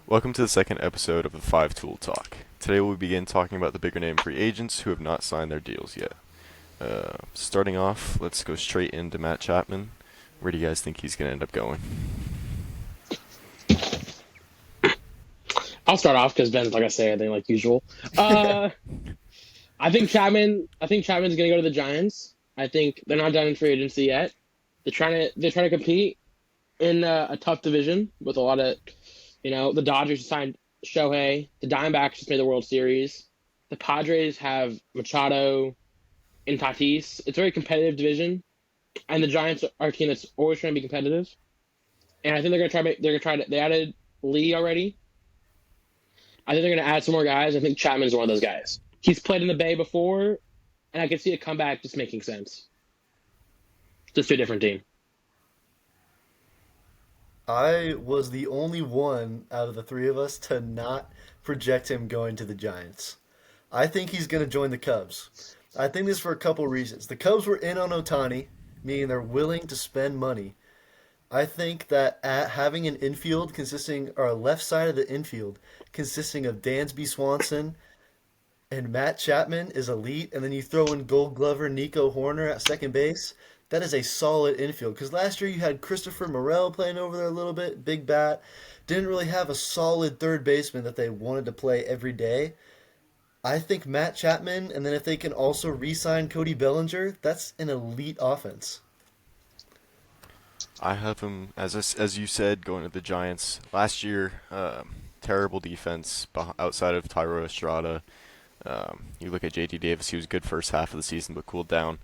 Welcome to the second episode of the Five Tool Talk. Today we'll begin talking about the bigger name free agents who have not signed their deals yet. Starting off, let's go straight into Matt Chapman. Where do you guys think he's going to end up going? I'll start off because Ben's like I say, I think like usual. Uh, I think Chapman. I think Chapman's gonna go to the Giants. I think they're not done in free agency yet. They're trying to compete in a tough division with a lot of, the Dodgers signed Shohei. The Diamondbacks just made the World Series. The Padres have Machado and Tatis. It's a very competitive division, and the Giants are a team that's always trying to be competitive. And I think they're gonna try. They're gonna try to. They added Lee already. I think they're going to add some more guys. I think Chapman's one of those guys. He's played in the Bay before, and I can see a comeback just making sense. Just to a different team. I was the only one out of the three of us to not project him going to the Giants. I think he's going to join the Cubs. I think this for a couple reasons. The Cubs were in on Otani, meaning they're willing to spend money. I think that having an infield consisting, or a left side of the infield consisting of Dansby Swanson and Matt Chapman is elite, and then you throw in Gold Glover Nico Horner at second base. That is a solid infield. Because last year you had Christopher Morel playing over there a little bit, big bat. Didn't really have a solid third baseman that they wanted to play every day. I think Matt Chapman, and then if they can also re-sign Cody Bellinger, that's an elite offense. I have him, as you said, going to the Giants. Last year, terrible defense outside of Tyro Estrada. You look at J.D. Davis, he was good first half of the season but cooled down.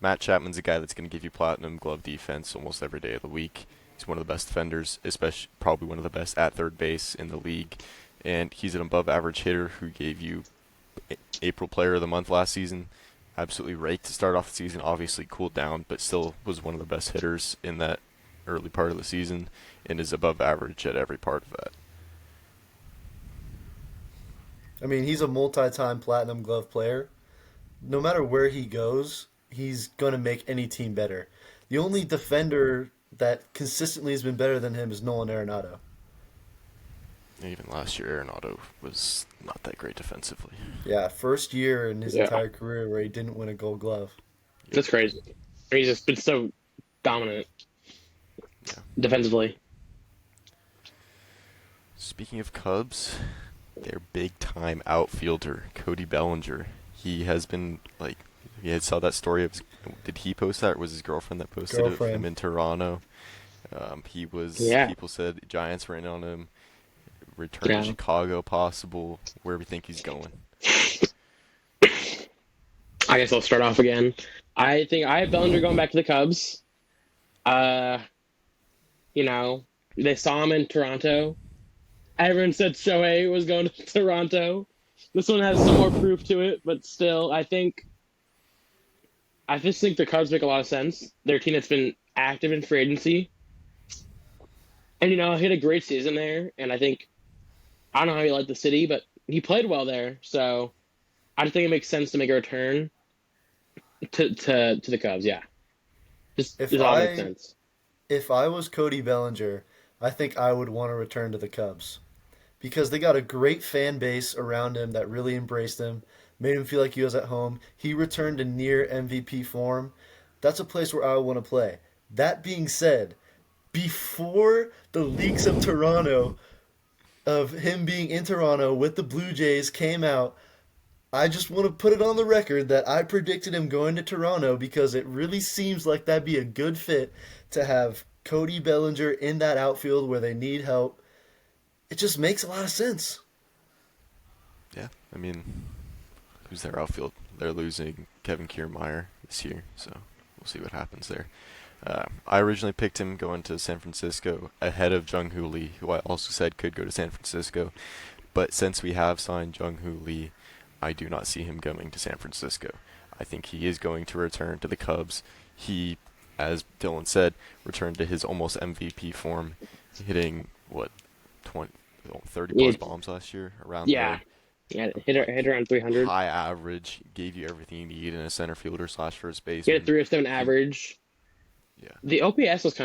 Matt Chapman's a guy that's going to give you platinum glove defense almost every day of the week. He's one of the best defenders, especially probably one of the best at third base in the league. And he's an above average hitter who gave you April Player of the Month last season. Absolutely raked to start off the season, obviously cooled down, but still was one of the best hitters in that early part of the season and is above average at every part of that. I mean, he's a multi-time platinum glove player. No matter where he goes, he's going to make any team better. The only defender that consistently has been better than him is Nolan Arenado. Even last year, Arenado was not that great defensively. Yeah, first year in his Yeah, entire career where he didn't win a Gold Glove. Yep. that's crazy. He's just been so dominant Yeah. defensively. Speaking of Cubs, their big time outfielder, Cody Bellinger. He has been like, you had saw that story of, did he post that or was his girlfriend that posted it of him Girlfriend. in Toronto? He was, Yeah, people said Giants were in on him, return to yeah. Chicago possible. Where we think he's going. I guess I'll start off again. I think I have Bellinger going back to the Cubs. Uh, you know, they saw him in Toronto. Everyone said Shohei was going to Toronto. This one has some more proof to it, but still, I just think the Cubs make a lot of sense. They're a team that's been active in free agency, and he had a great season there. And I don't know how he liked the city, but he played well there. So I just think it makes sense to make a return to the Cubs. Yeah, just If it all makes I sense. if I was Cody Bellinger, I think I would want to return to the Cubs because they got a great fan base around him that really embraced him, made him feel like he was at home. He returned to near MVP form. That's a place where I would want to play. That being said, before the leaks of Toronto, of him being in Toronto with the Blue Jays came out, I just want to put it on the record that I predicted him going to Toronto because it really seems like that'd be a good fit to have Cody Bellinger in that outfield where they need help. It just makes a lot of sense. Yeah, I mean, who's their outfield? They're losing Kevin Kiermaier this year, so we'll see what happens there. I originally picked him going to San Francisco ahead of Jung Hoo Lee, who I also said could go to San Francisco. But since we have signed Jung Hoo Lee, I do not see him going to San Francisco. I think he is going to return to the Cubs. He, as Dylan said, returned to his almost MVP form, hitting, what, 20, 30 Yeah, plus bombs last year, around yeah, there. yeah. Like Hit around 300. high average, gave you everything you need in a center fielder slash first He had a baseman. 307 He, average. yeah, The OPS was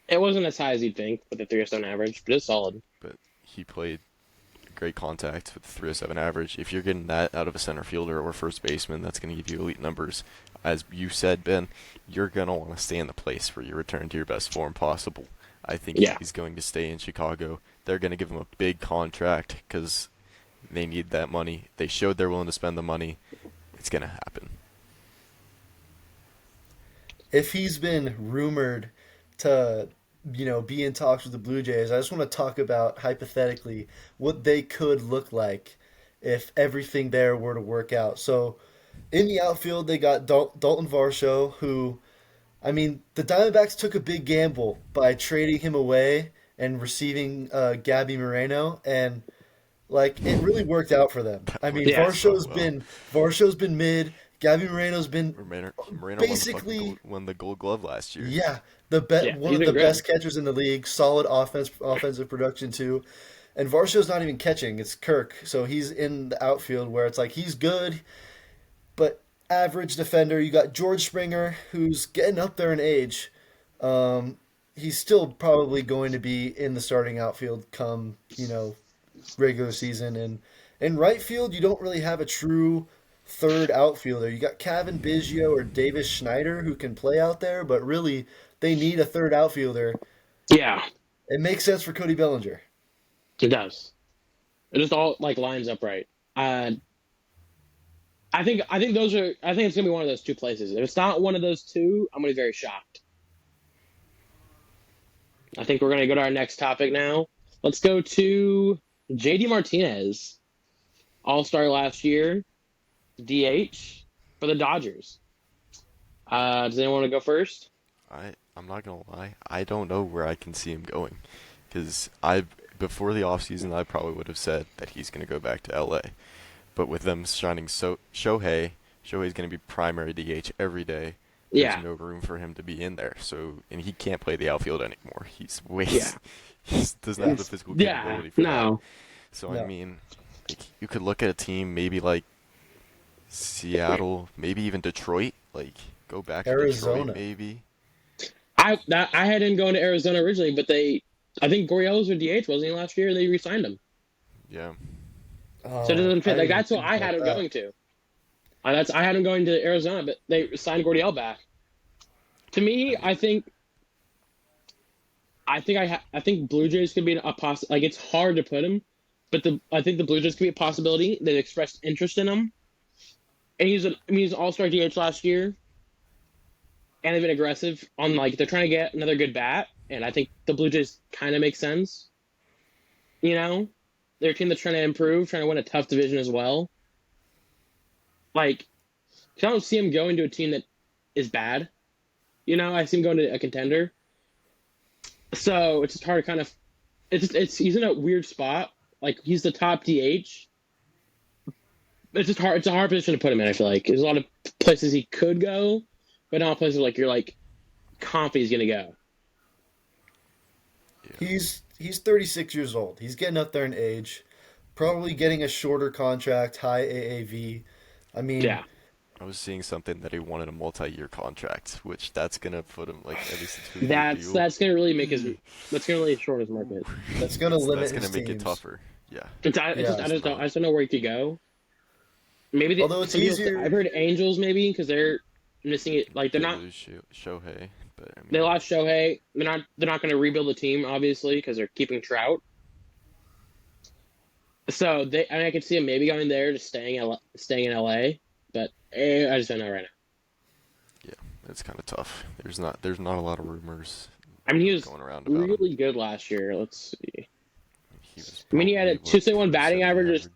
it wasn't as high as you'd think with the 307 average, but it's solid. but he played great contact with 307 average. If you're getting that out of a center fielder or first baseman, that's going to give you elite numbers. As you said, Ben, you're going to want to stay in the place where you return to your best form possible. I think Yeah. he's going to stay in Chicago. They're going to give him a big contract because they need that money. They showed they're willing to spend the money. It's going to happen. If he's been rumored to, be in talks with the Blue Jays, I just want to talk about hypothetically what they could look like if everything there were to work out. So, in the outfield, they got Dalton Varsho, who, I mean, the Diamondbacks took a big gamble by trading him away and receiving Gabby Moreno, and like it really worked out for them. That I mean, worked Yeah. out so Varsho's well. been Varsho's been mid. Gabby Moreno's been Moreno basically won the Gold Glove last year. yeah, Yeah, one he's of been the great. best catchers in the league. Solid offensive production too. And Varsho's not even catching; it's Kirk. So he's in the outfield where it's like he's good, but average defender. You got George Springer, who's getting up there in age. He's still probably going to be in the starting outfield come regular season. And in right field, you don't really have a true third outfielder. You got Kevin Biggio or Davis Schneider who can play out there, but really they need a third outfielder. Yeah, It makes sense for Cody Bellinger. it does. It just all like lines up right. I think those are. I think it's gonna be one of those two places. If it's not one of those two, I'm gonna be very shocked. I think we're gonna go to our next topic now. Let's go to JD Martinez, All Star last year, DH for the Dodgers. Does anyone want to go first? I'm not gonna lie. I don't know where I can see him going, because I before the offseason I probably would have said that he's gonna go back to LA. But with them signing Shohei's gonna be primary DH every day. There's Yeah, no room for him to be in there. So and he can't play the outfield anymore. He's way yeah, he doesn't have the physical yeah. capability for that. No, So I No. mean, like, you could look at a team maybe like Seattle, maybe even Detroit. Like go back to Arizona. Detroit maybe. I had him going to Arizona originally, but I think Gurriel was a DH, wasn't he last year? And they re-signed him, Yeah. Oh, so it doesn't fit. I Like didn't that's what think I about had him that. going to. I had him going to Arizona, but they signed Gurriel back. To me, I think Blue Jays could be a like it's hard to put him, but I think the Blue Jays could be a possibility. They've expressed interest in him, and he's an All-Star DH last year, and they've been aggressive on like they're trying to get another good bat, and I think the Blue Jays kind of make sense. They're a team that's trying to improve, trying to win a tough division as well. Like, 'cause I don't see him going to a team that is bad. I see him going to a contender. So it's just hard to kind of. He's in a weird spot. Like he's the top DH. It's just hard. It's a hard position to put him in. I feel like there's a lot of places he could go, but not places like you're like confident he's gonna go. Yeah. He's 36 years old. He's getting up there in age. Probably getting a shorter contract, high AAV. I mean, Yeah, I was seeing something that he wanted a multi-year contract, which that's gonna put him like at least a 2-year that's deal. gonna really make his. That's gonna really shorten his market. that's going to limit That's his gonna make it teams. tougher. Yeah. Yeah. I just don't know where he could go. Maybe Although it's some people- easier. I've heard Angels maybe because they're missing it. Like they're They not. lose Shohei, but I They mean, lost Shohei. They're not going to rebuild the team obviously because they're keeping Trout. So I could see him maybe going there, just staying in LA. But I just don't know right now. yeah, it's kind of tough. There's not a lot of rumors I mean, he was going around about him. really good last year. Let's see. He was I mean, he had a probably, what, 271 batting 270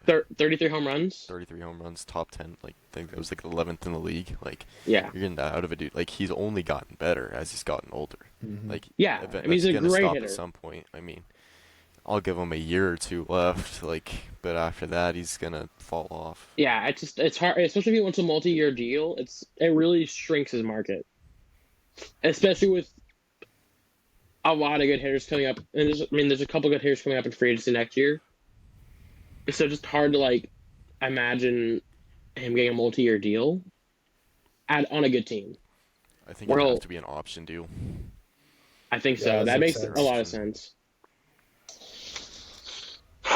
average, 33 home runs. 33 home runs, top 10. Like I think that was like 11th in the league. Like Yeah, you're getting that out of a dude. Like he's only gotten better as he's gotten older. Mhm. Like yeah. I mean, he's a that's gonna great stop hitter. at some point. I mean, I'll give him a year or two left. Like, but after that, he's gonna fall off. Yeah, it's hard, especially if he wants a multi-year deal. It really shrinks his market, especially with a lot of good hitters coming up. And there's a couple good hitters coming up in free agency next year. So just hard to like imagine him getting a multi-year deal on a good team. I think it would Well- have to be an option deal. I think Yeah, so. that That makes makes sense. a lot of sense.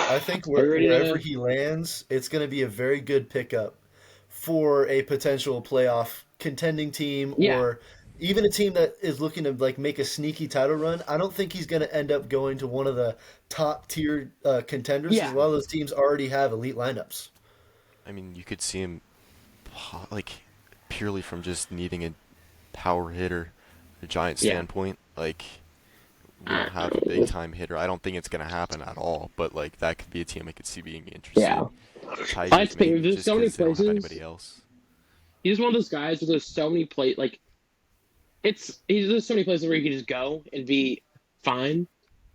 I think Are you ready wherever to? he lands, it's going to be a very good pickup for a potential playoff contending team Yeah, or even a team that is looking to like make a sneaky title run. I don't think he's going to end up going to one of the top tier contenders because a yeah, lot of those teams already have elite lineups. I mean, you could see him like purely from just needing a power hitter, a giant yeah. standpoint. Like we don't have a big time hitter. I don't think it's gonna happen at all. But like that could be a team I could see being interested. Yeah. I Tigers think maybe there's just so many because they don't have places. anybody else. He's one of those guys where there's so many like there's so many places where you can just go and be fine.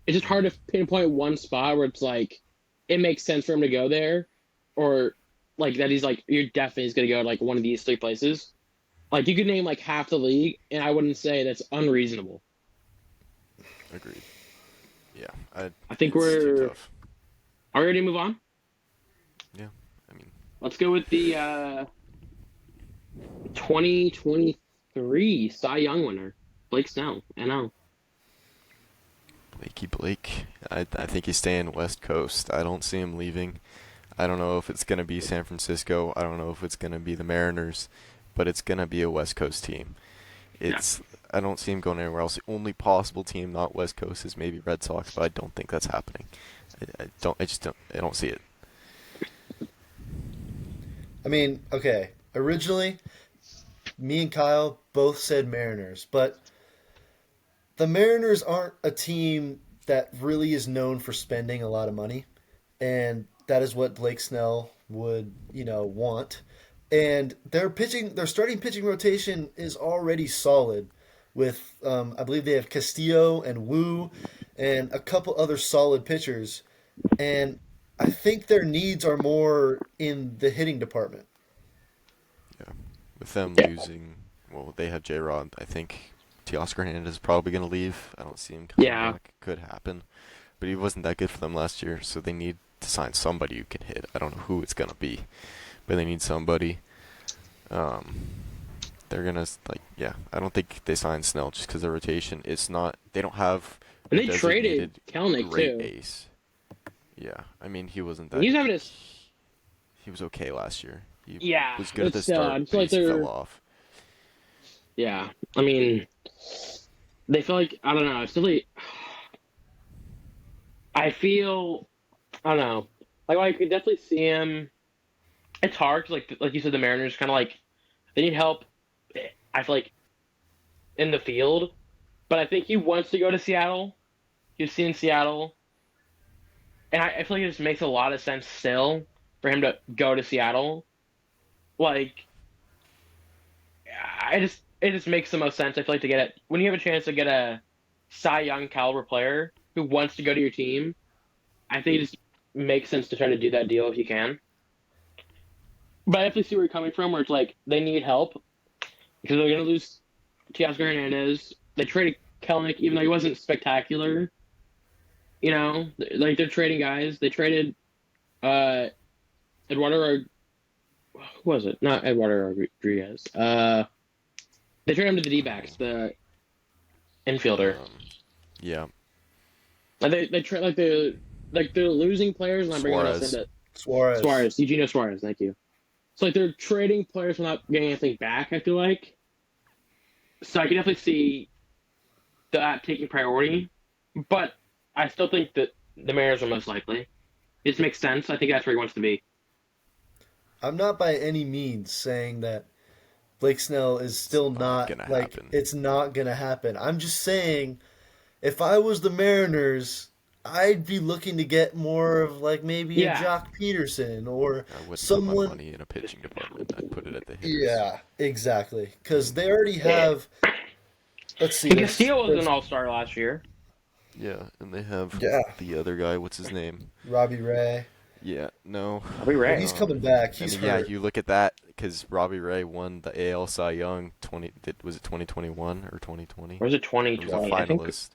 It's just hard Hmm. to pinpoint one spot where it's like it makes sense for him to go there, or like that he's like you're definitely is gonna go to like one of these three places. Like you could name like half the league, and I wouldn't say that's unreasonable. Agreed. Yeah, I, I think it's too we're tough. are we ready to move on? Yeah, I mean, Let's go with the 2023 Cy Young winner, Blake Snell. NL. Blakey Blake. I think he's staying West Coast. I don't see him leaving. I don't know if it's gonna be San Francisco. I don't know if it's gonna be the Mariners, but it's gonna be a West Coast team. Yeah. It's I don't see him going anywhere else. The only possible team not West Coast is maybe Red Sox, but I don't think that's happening. I don't. I just don't. I don't see it. I mean, okay, originally me and Kyle both said Mariners, but the Mariners aren't a team that really is known for spending a lot of money, and that is what Blake Snell would, want. And their starting pitching rotation is already solid. With I believe they have Castillo and Wu, and a couple other solid pitchers. And I think their needs are more in the hitting department. Yeah. With them Yeah. losing, well, they have J Rod. I think Teoscar Hernandez is probably gonna leave. I don't see him coming Yeah. back. Could happen, but he wasn't that good for them last year, so they need to sign somebody who can hit. I don't know who it's gonna be, but they need somebody. Um, they're gonna like yeah. I don't think they signed Snell just because their rotation. It's not. They don't have And a they traded designated Kelnick great too. ace. Yeah, I mean he wasn't And that. he's having a He was okay last year. He yeah. was good at It's the still start, I but feel he like fell they're off. yeah. I mean they feel like I don't know. It's really I feel I don't know. Like I could definitely see him. It's hard 'cause like you said, the Mariners kind of like they need help. I feel like in the field, but I think he wants to go to Seattle. He's seen Seattle, and I feel like it just makes a lot of sense still for him to go to Seattle. Like it just makes the most sense. I feel like to get it when you have a chance to get a Cy Young caliber player who wants to go to your team. I think it just makes sense to try to do that deal if you can. But I definitely see where you're coming from, where it's like they need help because they're going to lose Teoscar Hernandez. They traded Kelnick, even though he wasn't spectacular. You know, like they're trading guys. They traded uh, Eduardo. Who was it? Not Eduardo Rodriguez. They traded him to the D-backs, the infielder. Um, yeah, And they trade like they're losing players, and I'm bringing us Suarez. into Suarez. Suarez, Eugenio Suarez. Thank you. So like they're trading players without getting anything back. I feel like. So I can definitely see that taking priority, but I still think that the Mariners are most likely. It just makes sense. I think that's where he wants to be. I'm not by any means saying that Blake Snell is It's still not not gonna like happen. it's not gonna happen. I'm just saying if I was the Mariners, I'd be looking to get more of like maybe a Yeah, Jock Peterson or I wouldn't put my someone. money in a pitching department. I'd put it at the hitters. Yeah, exactly. Because they already yeah. have. Let's see. And Castillo was an There's all-star last year. Yeah, and they have yeah, the other guy. What's his name? Robbie Ray. Yeah, no. Robbie Well, Ray. he's coming back. I He's mean, yeah, hurt. you look at that because Robbie Ray won the AL Cy Young 20. Was it 2021 or 2020? Or was it He was a 2020? finalist.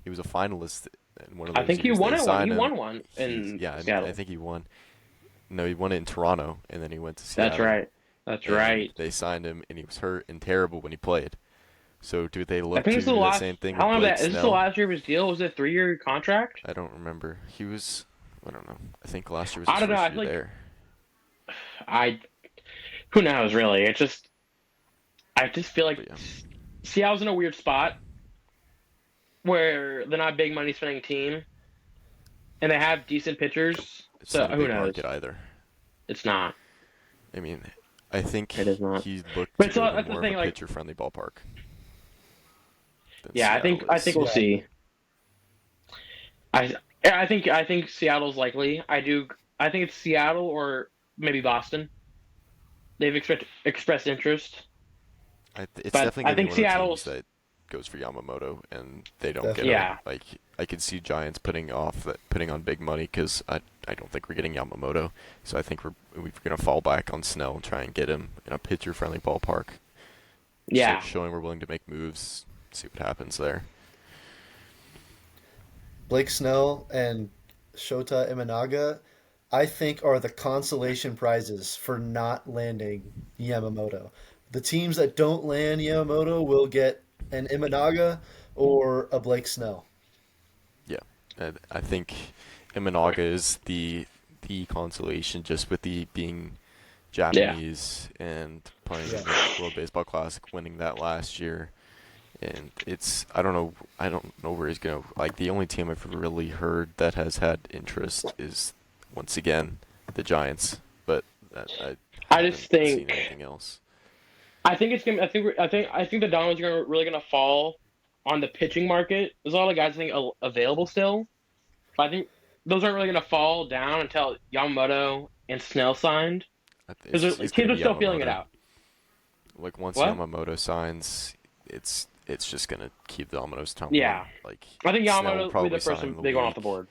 He was a finalist in one of I those think he years. won They it. signed He him. won one in Yeah, I Seattle. think he won. No, he won it in Toronto, and then he went to That's Seattle. right. That's And right. they signed him, and he was hurt and terrible when he played. So do they I look think to this is the do the last. same thing How with long Blake that is this the Snell? last year of his deal? Was it a 3-year contract? I don't remember. He was I don't know. I think last year was I his don't know. first I year feel like there. I who knows really. I just feel like But yeah, Seattle's in a weird spot where they're not a big money spending team and they have decent pitchers. it's So not a who big knows? market either. It's not. I mean, I think It is not. he looked to But so go to that's the more of a thing. Like, pitcher-friendly ballpark than yeah, Seattle I think is. we'll Yeah, see. I yeah, I think Seattle's likely. I do. I think it's Seattle or maybe Boston. They've expressed interest, It's but definitely I going to be think one of the teams Seattle's that goes for Yamamoto, and they don't get definitely. him. yeah. Like I could see Giants putting on big money because I don't think we're getting Yamamoto. So I think we're going to fall back on Snell and try and get him in a pitcher-friendly ballpark. Yeah, Showing we're willing to make moves, see what happens there. Blake Snell and Shota Imanaga, I think, are the consolation prizes for not landing Yamamoto. The teams that don't land Yamamoto will get an Imanaga or a Blake Snell. Yeah, and I think Imanaga is the consolation just with the being yeah. Japanese and playing in Yeah. the World Baseball Classic, winning that last year. And it's I don't know where he's gonna like the only team I've really heard that has had interest is once again the Giants, but I I just haven't seen think anything else. I think it's gonna. I think the Dominoes are really gonna fall on the pitching market. There's a lot of guys I think available still, but I think those aren't really gonna fall down until Yamamoto and Snell signed because It's teams gonna are be still feeling it Yamamoto. out. Like once What? Yamamoto signs, it's just gonna keep dominoes tumbling. Yeah, Like I think Snell will Yamamoto will be probably the sign first in the big one off the week. board.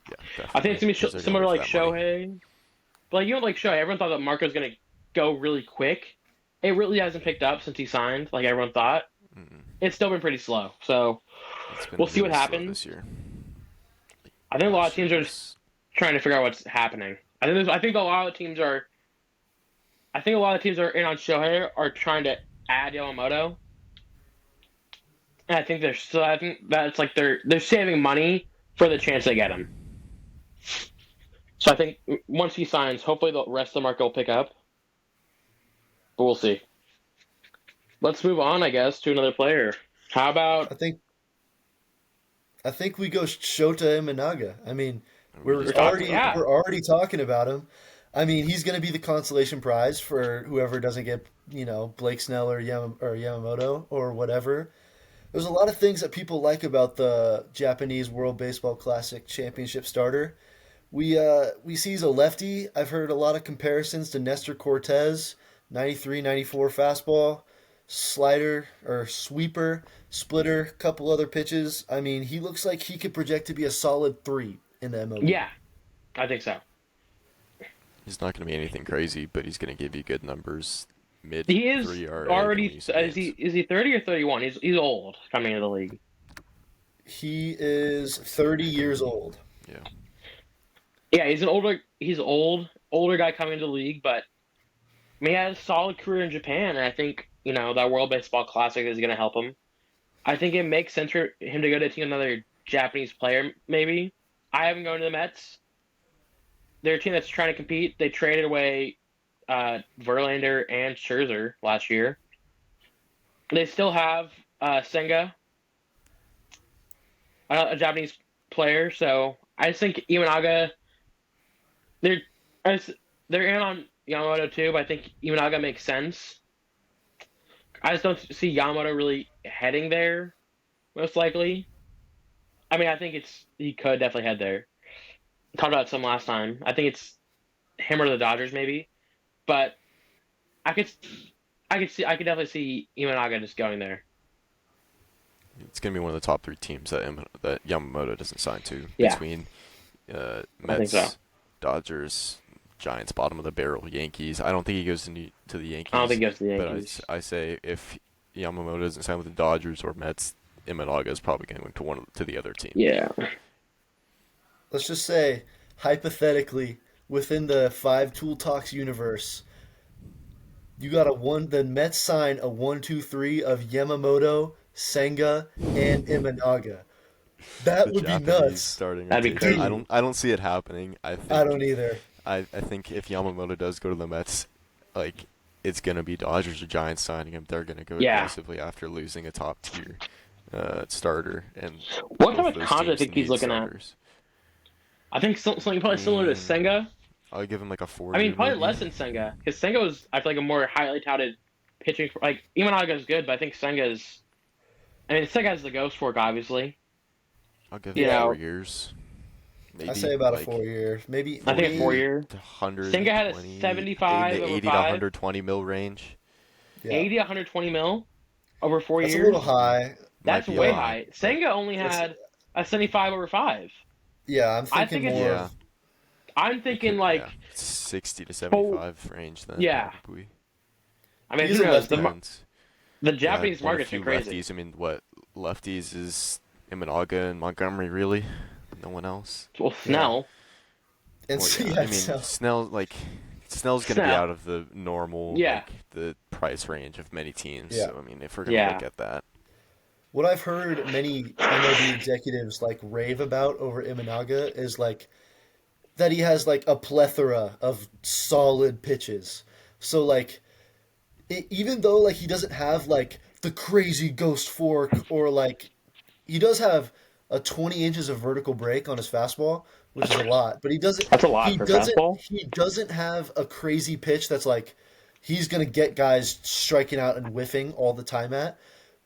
Yeah, I think definitely, it's gonna be because they're gonna similar to wait for like that money. Shohei, but like like Shohei, everyone thought that Marco's gonna go really quick. It really hasn't picked up since he signed, like everyone thought. Mm-mm. It's still been pretty slow. So It's we'll been see what really slow this happens. year. I think a lot of Last year teams are just was trying to figure out what's happening. I think a lot of teams are. I think a lot of teams are in on Shohei are trying to add Yamamoto, and I think they're so. I think that's like they're saving money for the chance they get him. So I think once he signs, hopefully the rest of the market will pick up, but we'll see. Let's move on, I guess, to another player. How about I think I think we go Shota Imanaga. I mean, we we're just we're talked talking? about already him. Yeah, we're already talking about him. I mean, he's going to be the consolation prize for whoever doesn't get, Blake Snell or Yamamoto or whatever. There's a lot of things that people like about the Japanese World Baseball Classic Championship starter. We see he's a lefty. I've heard a lot of comparisons to Nestor Cortez, 93, 94 fastball, slider or sweeper, splitter, couple other pitches. I mean, he looks like he could project to be a solid 3 in the MLB. yeah, I think so. He's not going to be anything crazy, but he's going to give you good numbers. Mid He is 3 RA, going to win already. you some games. Is he 30 or 31? He's old coming into the league. He is 30 years old. Yeah. Yeah, he's older guy coming into the league, but I mean, he had a solid career in Japan, and I think that World Baseball Classic is going to help him. I think it makes sense for him to go to another Japanese player, maybe. I haven't gone to the Mets. They're a team that's trying to compete. They traded away Verlander and Scherzer last year. They still have Senga, a Japanese player. So I just think Imanaga, they're I just- they're in on Yamamoto too, but I think Imanaga makes sense. I just don't see Yamamoto really heading there, most likely. I mean, I think he could definitely head there. Talked about some last time. I think it's him or the Dodgers maybe, but I could I could definitely see Imanaga just going there. It's going to be one of the top 3 teams that Yamamoto doesn't sign to Yeah, between I think so. Mets, Dodgers, Giants, bottom of the barrel, Yankees. I don't think he goes to the I don't think Yankees, he goes to the but Yankees. I say if Yamamoto doesn't sign with the Dodgers or Mets, Imanaga is probably going to the other team. Yeah, Let's just say, hypothetically, within the 5 Tool Talks universe, you got the Mets sign a 1, 2, 3 of Yamamoto, Senga, and Imanaga. That the would be Japanese nuts. starting That'd be rotation. crazy. Dude, I don't see it happening. I don't either. I think if Yamamoto does go to the Mets, like it's gonna be Dodgers or Giants signing him. They're gonna go Yeah. aggressively after losing a top tier starter, and What both type of of those contract do you teams think he's need looking at? starters. I think something I probably similar to mean, Senga. I'll give him like a I mean, 4 year probably maybe. less than Senga because Senga was I feel like a more highly touted pitching. Like Imanaga's good, but I think Senga's. I mean, Senga's the ghost fork, obviously. I'll give You him Yeah, 4 years, I maybe say about a like 4 year, I think a 80 4 year. to Senga had a 120 in 75 the over 80 to five, 120 mil range. Yeah, 80 120 mil over four that's a little years. high. Might That's be a way But high, high. but Senga only that's had a 75 over five. yeah. I'm I thinking think it's. more yeah, of I'm it thinking could, like. yeah, 60 to Oh, 75 range then yeah. probably. I mean, he's who a knows? lefty. Depends. The Yeah, Japanese and a market's been few crazy. lefties. I mean, what lefties is Imanaga and Montgomery really? No one else. Well, Yeah, Snell. and Well, so, yeah. yeah, I mean, so Snell's gonna be Snell. out of the normal Yeah. like the price range of many teams. yeah. So I mean, if we're gonna Yeah. look at that, What I've heard many MLB executives like rave about over Imanaga is like that he has like a plethora of solid pitches. So like even though like he doesn't have like the crazy ghost fork or like he does have a 20 inches of vertical break on his fastball, which is a lot, but That's a lot for fastball. he doesn't have a crazy pitch that's like he's going to get guys striking out and whiffing all the time at,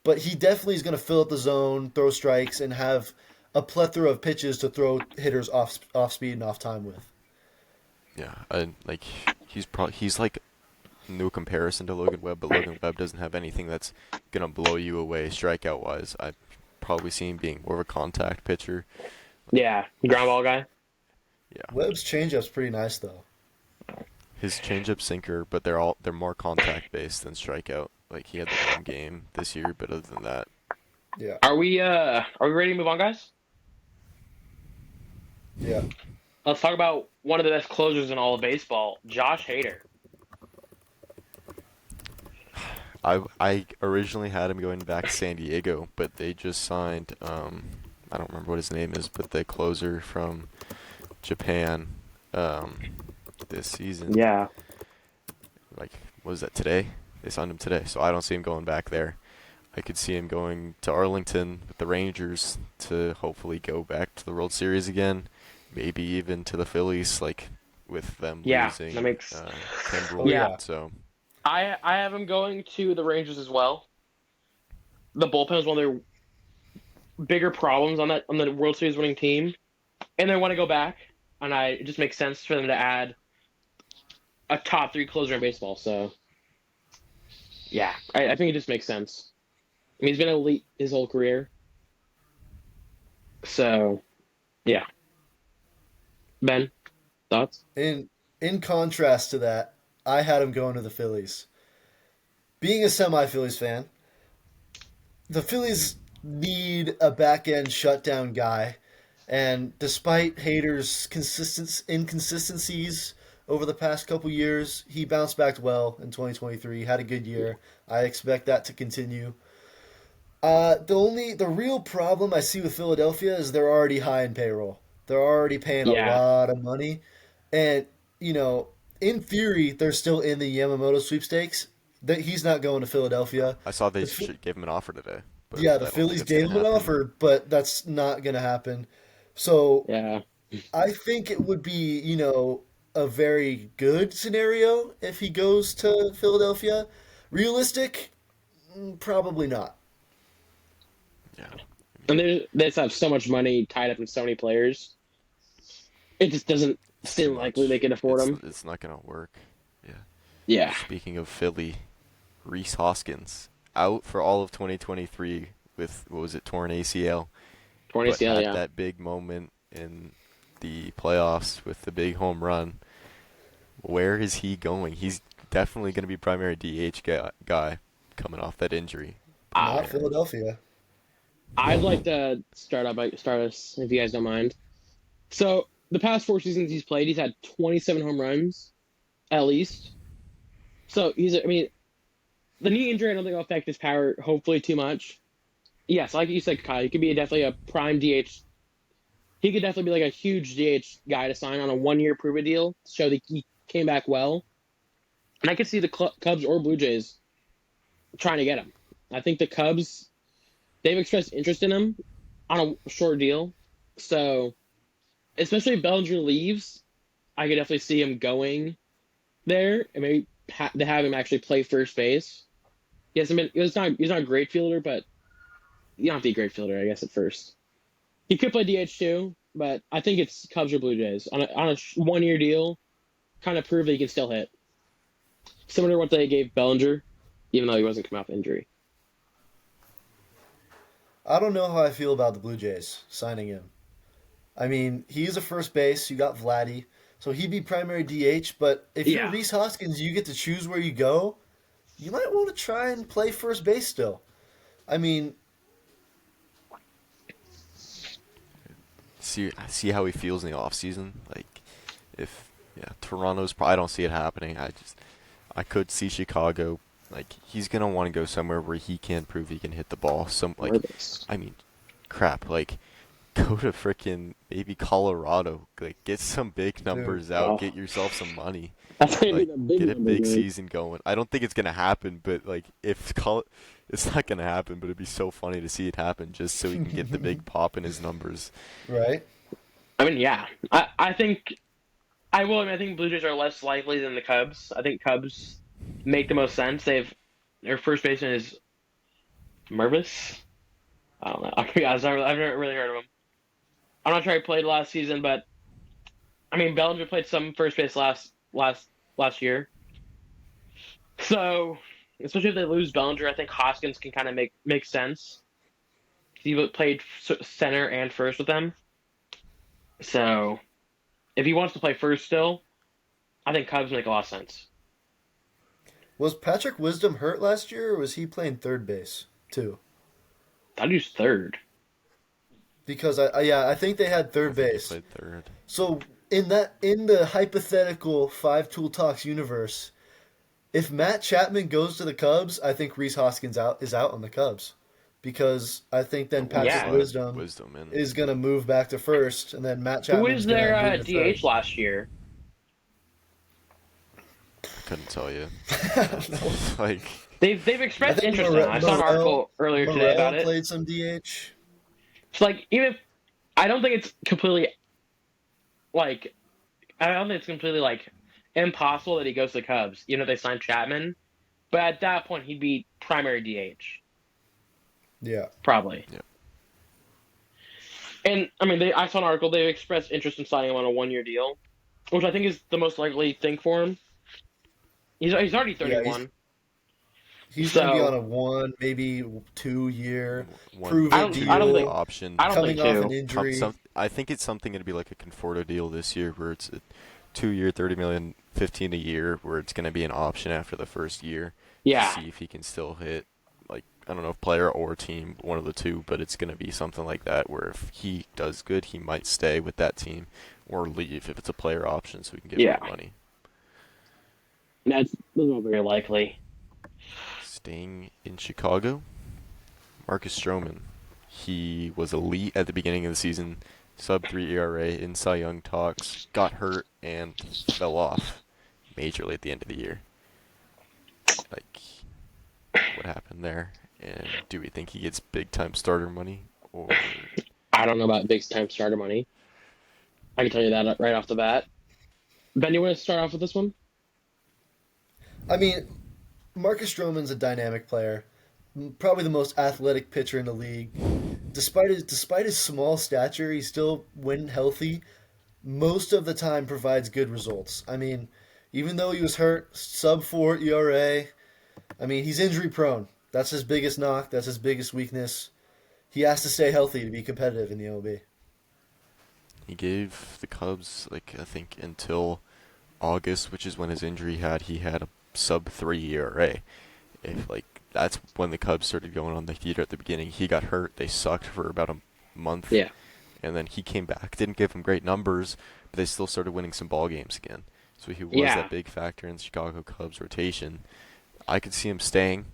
but he definitely is going to fill up the zone, throw strikes and have a plethora of pitches to throw hitters off speed and off time with. yeah, like he's like no comparison to Logan Webb, but Logan Webb doesn't have anything that's gonna blow you away strikeout wise. I probably see him being more of a contact pitcher. Yeah. Ground ball guy. Yeah, Webb's changeup's pretty nice though. his changeup sinker, but they're more contact based than strikeout. Like he had the one game this year, but other than that, Yeah. Are we ready to move on, guys? Yeah. Let's talk about one of the best closers in all of baseball, Josh Hader. I originally had him going back to San Diego, but they just signed I don't remember what his name is, but the closer from Japan this season. Yeah. Like what was that today? They signed him today, so I don't see him going back there. I could see him going to Arlington with the Rangers to hopefully go back to the World Series again, maybe even to the Phillies, like with them Yeah, losing that makes. Kimbrel. Yeah. So I have him going to the Rangers as well. The bullpen is one of their bigger problems on the World Series winning team, and they want to go back. And it just makes sense for them to add a top 3 closer in baseball. So, yeah, I think it just makes sense. I mean, he's been elite his whole career. So, yeah. Ben, thoughts? In contrast to that, I had him going to the Phillies. Being a semi-Phillies fan, the Phillies need a back-end shutdown guy, and despite Hader's inconsistencies over the past couple years, he bounced back well in 2023. Had a good year. I expect that to continue. The real problem I see with Philadelphia is they're already high in payroll. They're already paying a Yeah. lot of money, and in theory, they're still in the Yamamoto sweepstakes. That he's not going to Philadelphia. I saw they The Phi- gave him an offer today. But yeah, I the don't think Phillies it's gave gonna him an happen. offer, but that's not going to happen. So Yeah. I think it would be, a very good scenario if he goes to Philadelphia. Realistic? Probably not. Yeah. And they just have so much money tied up in so many players. It just doesn't It's too seem likely much. they can afford It's them. it's not gonna work. Yeah. Yeah. Speaking of Philly, Reese Hoskins out for all of 2023 with what was it, torn ACL, Torn but ACL, had yeah. that big moment in the playoffs with the big home run. Where is he going? He's definitely going to be primary DH guy coming off that injury. Not Uh, Philadelphia. I'd like to start us, if you guys don't mind. So, the past 4 seasons he's played, he's had 27 home runs, at least. So, the knee injury, I don't think will affect his power, hopefully, too much. yes, like you said, Kyle, he could be definitely a prime DH. He could definitely be like a huge DH guy to sign on a 1 year prove-it deal to show that he came back well. And I could see the Cubs or Blue Jays trying to get him. I think the Cubs, they've expressed interest in him on a short deal. So, especially if Bellinger leaves, I could definitely see him going there and maybe to have him actually play first base. He hasn't been. He's not a great fielder, but you don't have to be a great fielder, I guess, at first. He could play DH too, but I think it's Cubs or Blue Jays on a 1 year deal. Kind of prove that he can still hit, similar to what they gave Bellinger, even though he wasn't coming off injury. I don't know how I feel about the Blue Jays signing him. I mean, he's a first base. You got Vladdy, so he'd be primary DH. But if you're Yeah, Rhys Hoskins, you get to choose where you go. You might want to try and play first base still. I mean, See how he feels in the offseason. Like, if Toronto's. I don't see it happening. I could see Chicago. Like, he's gonna want to go somewhere where he can prove he can hit the ball. nervous. I mean, crap. Like, go to frickin' maybe Colorado. Like, get some big dude, numbers out. Oh, Get yourself some money. that's gonna be Like, the big get a numbers, big man. season going. I don't think it's gonna happen, but like, it's not gonna happen. But it'd be so funny to see it happen, just so he can get the big pop in his numbers. right? I mean, yeah, I think I will. I mean, I think Blue Jays are less likely than the Cubs. I think Cubs make the most sense. Their first baseman is Mervis. I don't know. I'll be honest, I've never really heard of him. I'm not sure he played last season, but I mean, Bellinger played some first base last year. So, especially if they lose Bellinger, I think Hoskins can kind of make sense. He played center and first with them. So, if he wants to play first still, I think Cubs make a lot of sense. Was Patrick Wisdom hurt last year, or was he playing third base too? I'd use third. Because I think they had I third think he base. played third. So in the hypothetical Five Tool Talks universe, if Matt Chapman goes to the Cubs, I think Rhys Hoskins is out on the Cubs, because I think then But we'll Patrick Yeah. slide Wisdom wisdom in. is gonna move back to first, and then Matt Who Chapman's is gonna their move to DH third. last year? I couldn't tell you. I don't know. Like, They've I expressed think interest in him. I saw an article earlier today Morel about it. played some DH. It's like even if I don't think it's completely like I don't think it's completely like impossible that he goes to the Cubs, even if they sign Chapman. But at that point, he'd be primary DH Yeah. probably. yeah, And I mean, I saw an article. They expressed interest in signing him on a 1 year deal, which I think is the most likely thing for him. He's already Yeah, 31, he's gonna be on so a 1, maybe 2 year one prove I it don't. two I don't year deal think. option. I don't think coming off an two. injury. I think it's something going to be like a Conforto deal this year, where it's a 2 year, 30 million, 15 a year, where it's going to be an option after the first year to Yeah, see if he can still hit. Like, I don't know if player or team, one of the two, but it's going to be something like that, where if he does good, he might stay with that team or leave if it's a player option, so we can get yeah. more money. That's not very likely. Staying in Chicago, Marcus Stroman. He was elite at the beginning of the season, sub 3 ERA in Cy Young talks, got hurt and fell off majorly at the end of the year. Like, what happened there? And do we think he gets big time starter money? Or I don't know about big time starter money. I can tell you that right off the bat. Ben, you want to start off with this one? I mean, Marcus Stroman's a dynamic player, probably the most athletic pitcher in the league. Despite his small stature, he's still, when healthy, most of the time provides good results. I mean, even though he was hurt, sub 4 ERA, I mean, he's injury prone. That's his biggest knock. That's his biggest weakness. He has to stay healthy to be competitive in the MLB. he gave the Cubs, like, I think until August, which is when his injury he had a sub 3 ERA. If, like, that's when the Cubs started going on the heater at the beginning. He got hurt. They sucked for about a month. Yeah. And then he came back. Didn't give him great numbers, but they still started winning some ball games again. So he was Yeah. that big factor in the Chicago Cubs rotation. I could see him staying.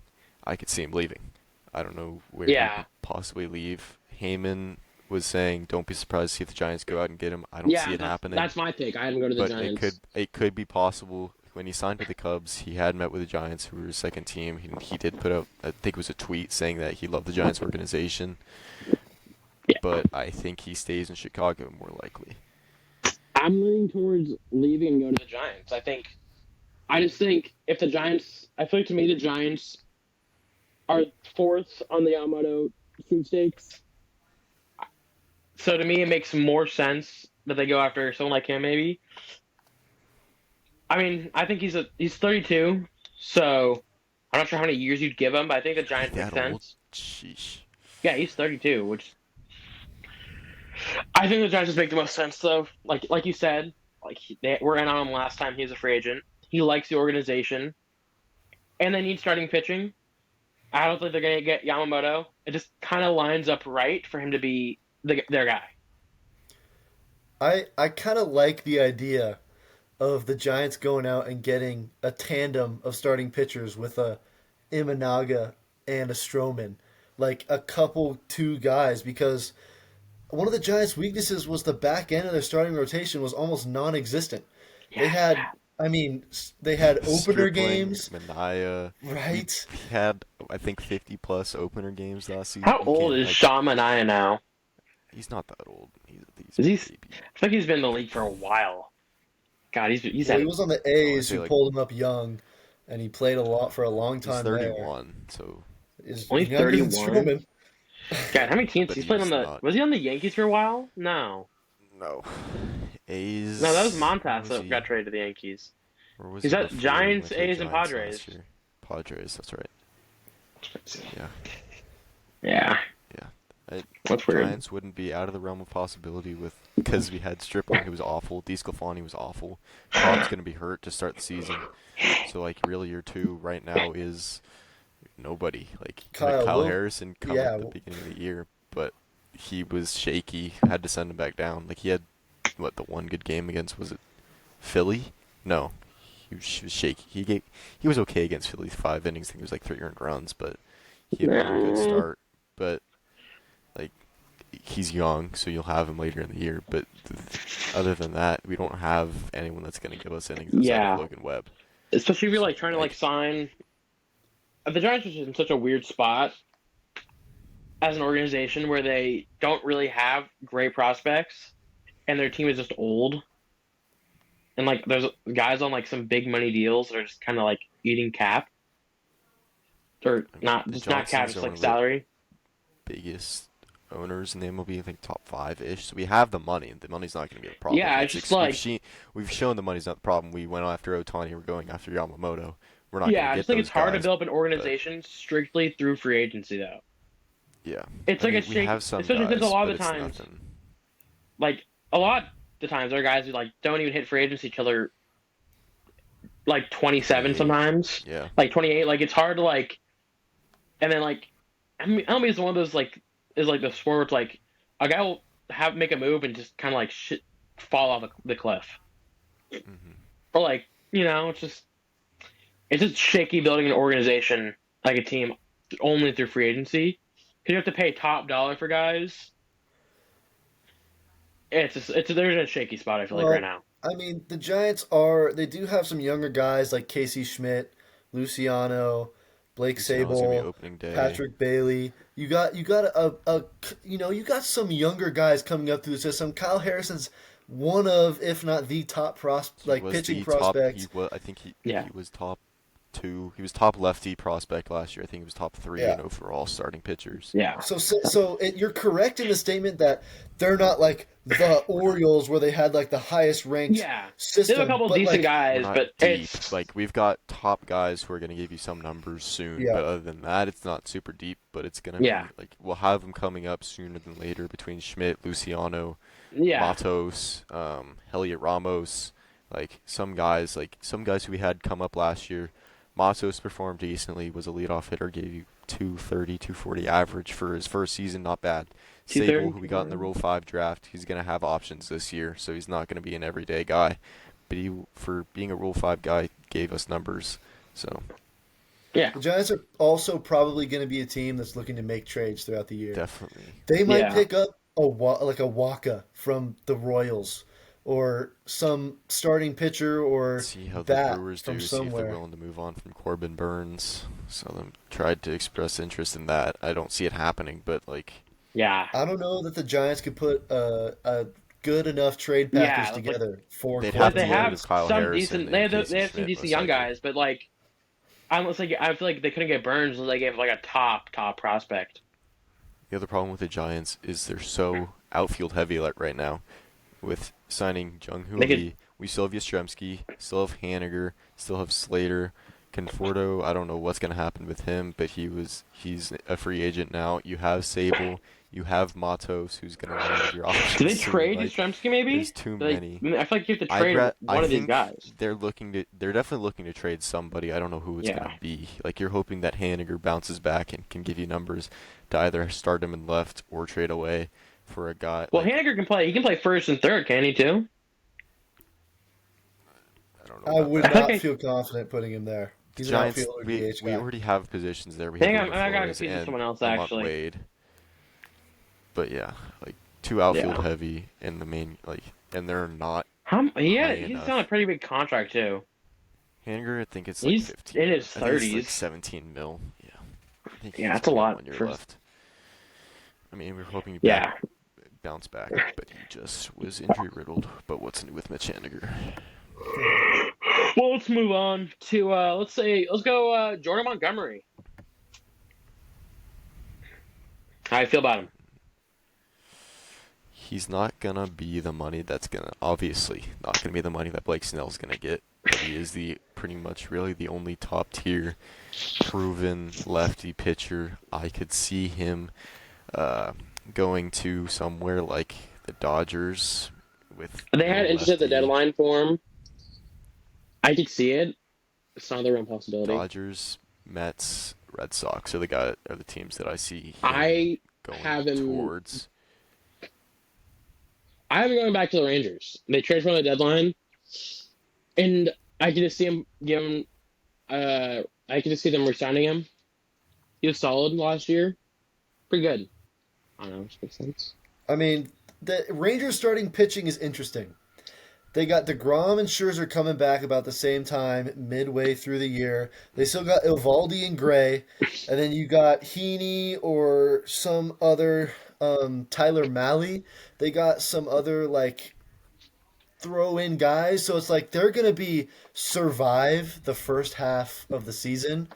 I could see him leaving. I don't know where he Yeah, would possibly leave. Heyman was saying, "Don't be surprised to see if the Giants go out and get him." I don't see yeah, it that's happening, that's my pick. I had him go to the but it could Giants. it could be possible. When he signed with the Cubs, he had met with the Giants, who were his second team. He did put out, I think it was a tweet saying that he loved the Giants organization, Yeah, but I think he stays in Chicago more likely. I'm leaning towards leaving and go to the Giants. I just think if the Giants, I feel like to me the Giants are fourth on the Yamamoto sweepstakes. So to me, it makes more sense that they go after someone like him. Maybe. I mean, I think he's 32, so I'm not sure how many years you'd give him, but I think the He Giants make that old? sense. Sheesh. Yeah, he's 32, which I think the Giants just make the most sense though. Like you said, they were in on him last time he was a free agent. He likes the organization, and they need starting pitching. I don't think they're gonna get Yamamoto. It just kind of lines up right for him to be their guy. I kind of like the idea of the Giants going out and getting a tandem of starting pitchers with a Imanaga and a Stroman, like a couple two guys, because one of the Giants' weaknesses was the back end of their starting rotation was almost non-existent. They Yeah, had, I mean, they had opener Stripling, games, Mania. We right? had, I think, 50 plus opener games last season. how You old can't is like. Shaman now? He's not that old. He's Is he? a I feel baby. like he's been in the league for a while. God, he's Well, had he was on the I want to A's, say who like pulled him up young, and he played a lot for a long he's time there. 31. So, only He's younger than 31. Strowman. God, how many teams but he's played on he's the? not. Was he on the Yankees for a while? No, No. no, that was A's. Where Montas was that he? got traded to the Yankees. Where was He's he at before he Giants, went to the A's, and Giants last Padres. year? Padres. That's right. Yeah. Yeah, Yeah. I, that's weird. Giants wouldn't be out of the realm of possibility with because we had Stripling who was awful, DeSclafani was awful. Cobb's gonna be hurt to start the season, so like really your two right now is nobody. Like you had Kyle Kyle Will, Harrison come up yeah, at the beginning of the year, but he was shaky. Had to send him back down. Like he had what the one good game against was it Philly? No, he was shaky. He was okay against Philly 5 innings. I think it was like 3 earned runs, but he had one good Nah. start. But like he's young, so you'll have him later in the year. But other than that, we don't have anyone that's going to give us innings outside of Yeah, Logan Webb. especially if you're So like trying to like like, sign. The Giants are just in such a weird spot as an organization where they don't really have great prospects, and their team is just old. And like, there's guys on like some big money deals that are just kind of like eating cap, or I mean, not the just not cap, Johnsons just are one like of the salary. biggest owners in the MLB. I think top 5-ish. So we have the money, and the money's not going to be the problem. Yeah, it's just like We've shown the money's not the problem. We went after Otani. We're going after Yamamoto. We're not going yeah, to I get just think it's those hard to guys, build up an but organization strictly through free agency though. yeah. It's I like a mean, we shake, have some especially since a guys, lot but of the it's times, nothing. like a lot of the times, there are guys who like don't even hit free agency till they're like 27 28. sometimes, Yeah. like 28. Like it's hard to like, and then like, I mean, it's one of those like is like the sport where it's like a guy will have make a move and just kind of like shit fall off the cliff, hmm or like it's just shaky building an organization like a team only through free agency because you have to pay top dollar for guys. There's a shaky spot I feel like right well, now. I mean, the Giants are they do have some younger guys like Casey Schmidt, Luciano, Blake Luciano's going to be Sable, opening day. Patrick Bailey. You got you got some younger guys coming up through the system. Kyle Harrison's one of, if not the top He was pitching the top. He prospect. was. I think he Yeah, was top two. He was top lefty prospect last year. I think he was top three Yeah. in overall starting pitchers. yeah. You're correct in the statement that they're not like the Orioles where they had like the highest ranked Yeah, they have a system, couple but decent like We're guys, not but deep. it's Like we've got top guys who are going to give you some numbers soon, yeah. but other than that, it's not super deep. But it's going to yeah, be like we'll have them coming up sooner than later between Schmidt, Luciano, yeah, Matos, Heliot Ramos, some guys who we had come up last year. Matos performed decently, was a leadoff hitter, gave you 230, 240 average for his first season, not bad. Sable, 230. who we got in the Rule 5 draft, he's going to have options this year, so he's not going to be an everyday guy. But he, for being a Rule 5 guy, gave us numbers. So Yeah, The Giants are also probably going to be a team that's looking to make trades throughout the year. Definitely. They might yeah. pick up like a Waka from the Royals, or some starting pitcher or See how the bat Brewers from do. See if they're somewhere. willing to move on from Corbin Burns. So them tried to express interest in that. I don't see it happening, but like Yeah, I don't know that the Giants could put a good enough trade package yeah. together for they'd Like have Corbin to they get rid have of Burns. Kyle some Harrison decent. They and have Casey they have some Schmidt decent most young likely. guys, but like I almost like I feel like they couldn't get Burns unless they gave like a top prospect. The other problem with the Giants is they're so outfield heavy like right now. With signing Jung Hoo They could. Lee, we still have Yastrzemski, still have Haniger, still have Slater. Conforto, I don't know what's gonna happen with him, but he's a free agent now. You have Sable, you have Matos, who's gonna be one of your Do they options soon. trade Like, Yastrzemski there's maybe? too Like many. I feel like you have to trade I one of these think guys. they're definitely looking to trade somebody. I don't know who it's Yeah. gonna be. Like you're hoping that Haniger bounces back and can give you numbers to either start him in left or trade away for a guy Well, like Haniger can play. He can play first and third, can he too? I don't know I about would I feel that. not like feel confident putting him there. The He's an Giants, outfielder DH we guy. already have positions there. We I have think Evan I got Flores confused with and someone else Lamont actually. Wade. But yeah, like too outfield Yeah. heavy in the main and they're not Yeah, high he's on a enough. pretty big contract too. Hanger, I think it's like He's 15. in his I think it's like 30s. 17 mil. Yeah, I think Yeah, he's that's a only got lot 1 year for. left. I mean, we are hoping to Yeah. bounce back, but he just was injury riddled. But what's new with Mitch Haniger? Well, let's move on to let's go Jordan Montgomery. How do you feel about him? He's not gonna be the money that's gonna obviously not gonna be the money that Blake Snell's gonna get. But he is the pretty much really the only top tier proven lefty pitcher. I could see him going to somewhere like the Dodgers with They no had interest at the lefty. deadline for him. I could see it. It's not the real possibility. Dodgers, Mets, Red Sox are the teams that I see him I going have him. towards. I have him going back to the Rangers. They traded from the deadline, and I could just see him give him. I could just see them resigning him. He was solid last year, pretty good. I don't know, which makes sense. I mean, the Rangers starting pitching is interesting. They got DeGrom and Scherzer coming back about the same time, midway through the year. They still got Eovaldi and Gray, and then you got Heaney or some other Tyler Malley. They got some other like throw in guys, so it's like they're gonna be survive the first half of the season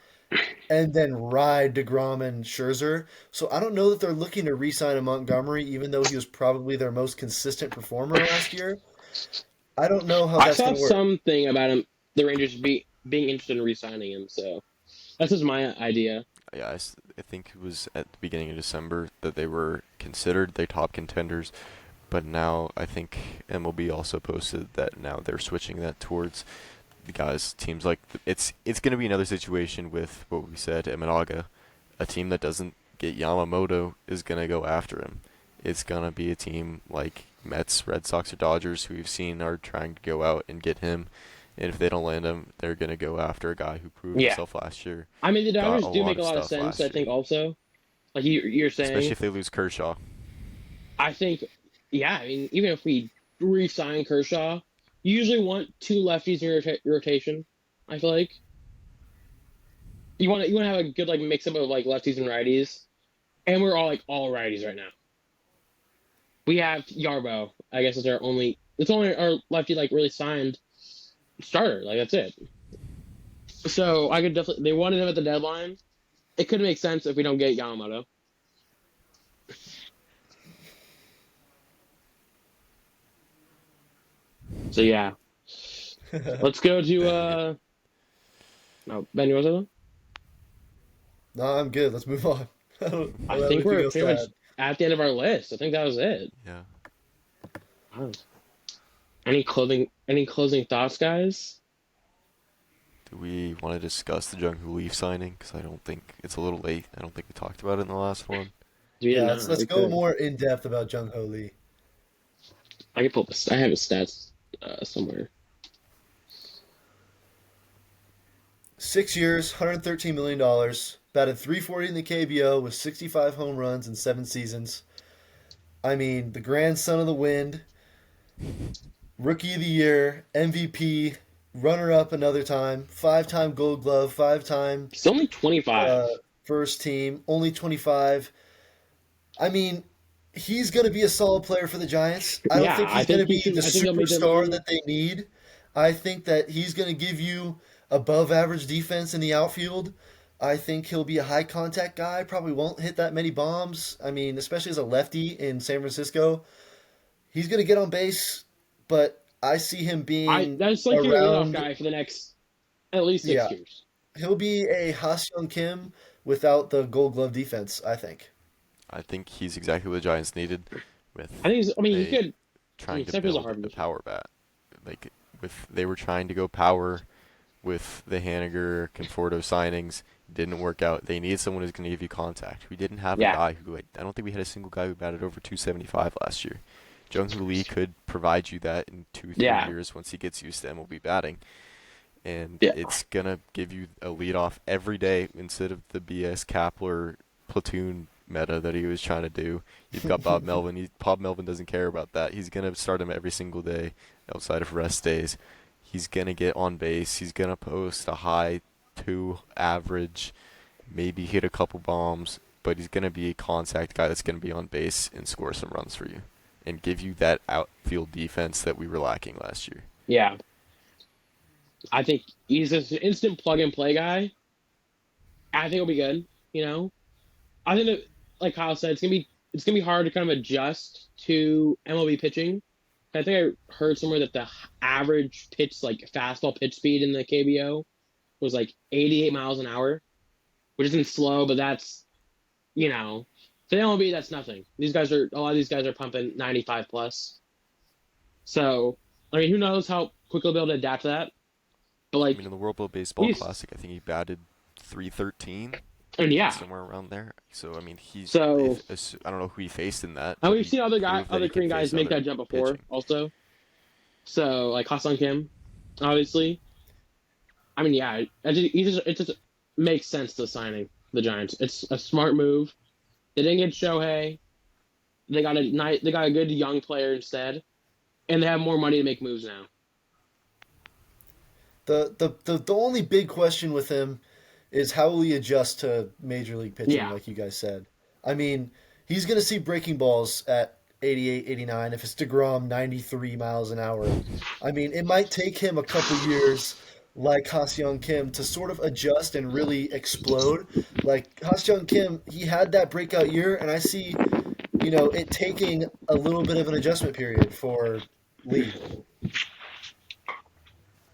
and then ride DeGrom and Scherzer. So I don't know that they're looking to re-sign a Montgomery, even though he was probably their most consistent performer last year. I don't know how I that's saw going to work. something about him, the Rangers being interested in re-signing him. So that's just my idea. Yeah, I think it was at the beginning of December that they were considered the top contenders, but now I think MLB also posted that now they're switching that towards the guys teams like it's going to be another situation with what we said Imanaga, a team that doesn't get Yamamoto is going to go after him. It's going to be a team like Mets, Red Sox, or Dodgers who we've seen are trying to go out and get him. And if they don't land him, they're going to go after a guy who proved Yeah, himself last year. I mean the Got Dodgers a do lot make a of lot of stuff sense. last I year. think also, like you're Especially saying. if they lose Kershaw. I think, yeah. I mean, even if we re-sign Kershaw, you usually want two lefties in your rotation. I feel like you want to have a good like mix up of like lefties and righties, and we're all righties right now. We have Yarbo. I guess it's only our lefty like really signed starter. Like that's it. So I could definitely they wanted him at the deadline. It could make sense if we don't get Yamamoto. So yeah, let's go to Ben, you no Ben. You want to say No, I'm good. Let's move on. I don't I have think anything we're else pretty to much add. at the end of our list. I think that was it. yeah. Wow. Any closing thoughts, guys? Do we want to discuss the Jung Hoo Leaf signing? Because I don't think it's a little late. I don't think we talked about it in the last one. We did Yeah, not. let's We go could. more in depth about Jung Ho Lee. I can pull this. I have his stats somewhere. 6 years, $113 million. Batted 340 in the KBO with 65 home runs in 7 seasons. I mean, the grandson of the wind, rookie of the year, MVP, runner up another time, 5-time Gold Glove, 5-time He's only 25. uh, first team, only 25. I mean, he's going to be a solid player for the Giants. I don't Yeah, think I he's going think to he be can. the I think he'll make them. superstar that they need. I think that he's going to give you above average defense in the outfield. I think he'll be a high contact guy, probably won't hit that many bombs. I mean, especially as a lefty in San Francisco. He's going to get on base, but I see him being That's like your leadoff around, guy for the next at least yeah, 6 years. he'll be a Ha-Seong Kim without the Gold Glove defense, I think. I think he's exactly what the Giants needed I with think. I mean, he they could. I trying mean, to Seth is a build hard a position. power bat. Like with they were trying to go power with the Haniger Conforto signings. Didn't work out. They needed someone who's going to give you contact. We didn't have a Yeah, guy who I don't think we had a single guy who batted over 275 last year. Jung-Hoo Lee could provide you that in 2-3 yeah, years once he gets used to MLB batting, and yeah. it's gonna give you a leadoff every day instead of the BS Kapler platoon meta that he was trying to do. You've got Bob Melvin. Bob Melvin doesn't care about that. He's gonna start him every single day outside of rest days. He's gonna get on base. He's gonna post a high 2 average, maybe hit a couple bombs, but he's gonna be a contact guy that's gonna be on base and score some runs for you, and give you that outfield defense that we were lacking last year. Yeah. I think he's an instant plug and play guy. I think he'll be good. You know, I think that, like Kyle said, it's gonna be hard to kind of adjust to MLB pitching. I think I heard somewhere that the average pitch, like fastball pitch speed in the KBO, was like 88 miles an hour, which isn't slow, but that's for the MLB that's nothing. A lot of these guys are pumping 95 plus. So I mean, who knows how quickly they'll be able to adapt to that? But I like mean, in the World Baseball he's Classic, I think he batted 313, and yeah. somewhere around there. So I mean, he's So I don't know who he faced in that, and but we've he seen proved that other he can Korean guys face make other that jump before pitching. also. So like Ha-Seong Kim, obviously. I mean, yeah, it just makes sense to signing the Giants. It's a smart move. They didn't get Shohei. They got a good young player instead, and they have more money to make moves now. The only big question with him is how will he adjust to major league pitching, Yeah, like you guys said. I mean, he's going to see breaking balls at 88, 89. If it's DeGrom, 93 miles an hour. I mean, it might take him a couple years, like Ha-Seong Kim, to sort of adjust and really explode. Like Ha-Seong Kim, he had that breakout year, and I see, it taking a little bit of an adjustment period for Lee.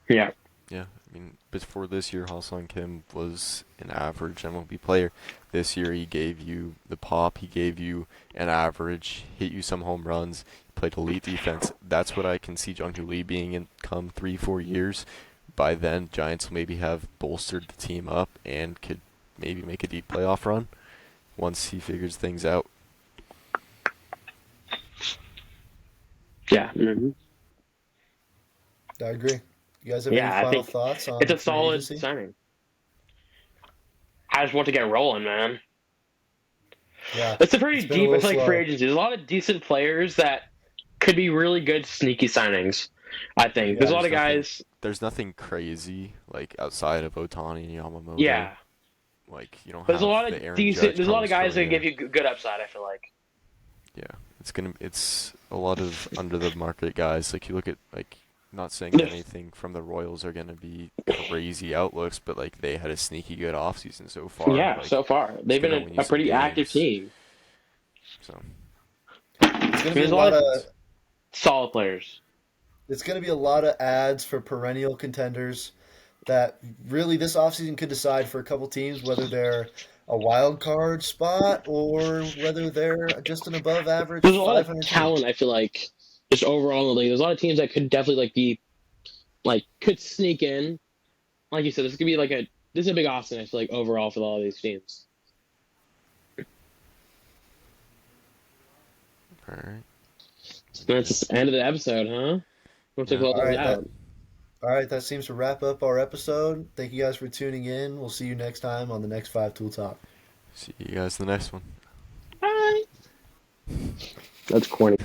yeah, Yeah, I mean, before this year, Ha-Seong Kim was an average MLB player. This year, he gave you the pop. He gave you an average, hit you some home runs, played elite defense. That's what I can see Jung-Hoo Lee being in come 3-4 years. By then, Giants will maybe have bolstered the team up and could maybe make a deep playoff run once he figures things out. yeah. Mm-hmm. I agree. You guys have any Yeah, I final think thoughts it's on a free solid agency? signing. I just want to get rolling, man. Yeah, It's a it's pretty been a deep. little It's like free slow. agency. There's a lot of decent players that could be really good sneaky signings. I Yeah, think there's a Yeah. lot of guys. there's nothing crazy like outside of Otani and Yamamoto. Yeah, Like you don't but there's a have lot the of Aaron decent. Judge, There's a lot of Carlos guys that give Correa. you good upside. I feel like. Yeah, it's a lot of under the market guys. Like you look at like not saying that The- anything from the Royals are gonna be crazy outlooks, but like they had a sneaky good offseason so far. Yeah, Like so far it's they've gonna been win you a some pretty active games. team. So It's going to be a There's a lot lot of of solid players. it's going to be a lot of ads for perennial contenders that really this offseason could decide for a couple teams whether they're a wild card spot or whether they're just an above average There's a lot of 500 team. talent. I feel like just overall in the league. There's a lot of teams that could definitely could sneak in. Like you said, this is a big offseason. I feel like overall for all of these teams. all right. So that's the end of the episode, huh? Want to Yeah. close All this right, out? All right, that seems to wrap up our episode. Thank you guys for tuning in. We'll see you next time on the next Five Tool Talk. See you guys in the next one. Bye. That's corny.